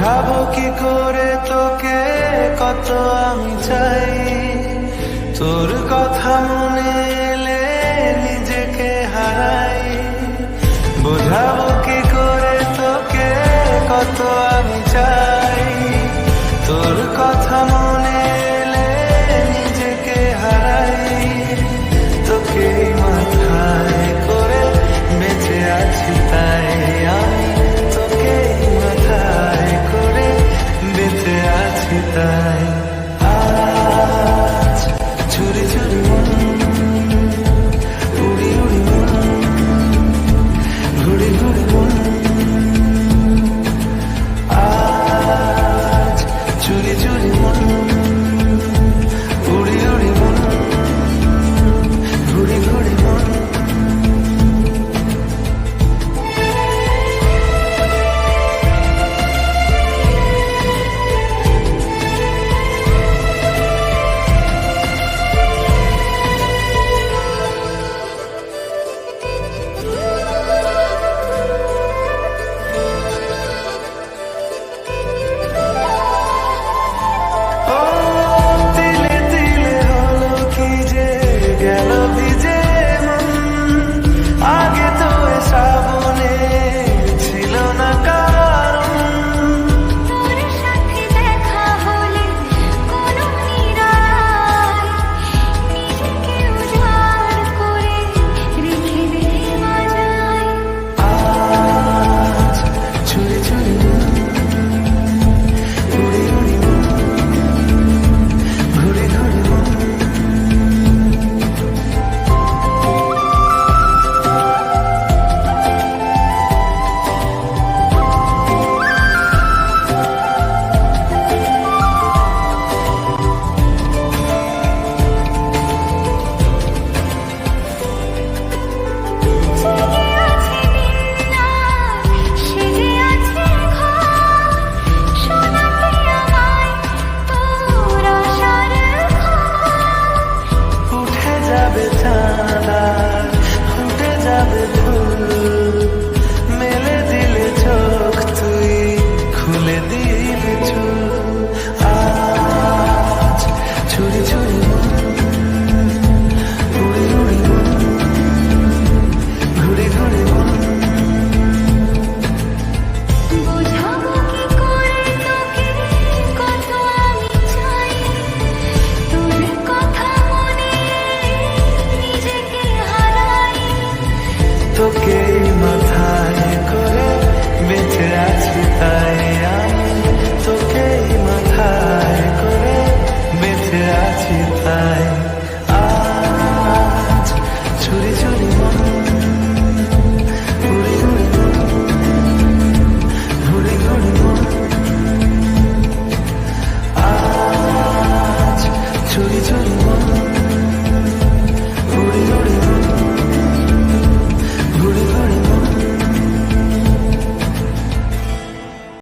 বোঝাবো কি করে তোকে কত আমি চাই, তোর কথা মনে এলে নিজেকে হারাই। বোঝাবো কি করে তোকে কত আমি চাই, তোর কথা মনে এলে নিজেকে হারাই। তোকে মাথায় করে বেঁচে আছি তাই আমি, তোকে মাথায় করে বেঁচে আছি তাই। আজ চুরি চুরি মন, উড়ি উড়ি মন, ঘুরি ঘুরি মন। আজ চুরি চুরি মন, উড়ি উড়ি মন, ঘুরি ঘুরি মন। উঠে যাবে চাঁদা, উঠে যাবে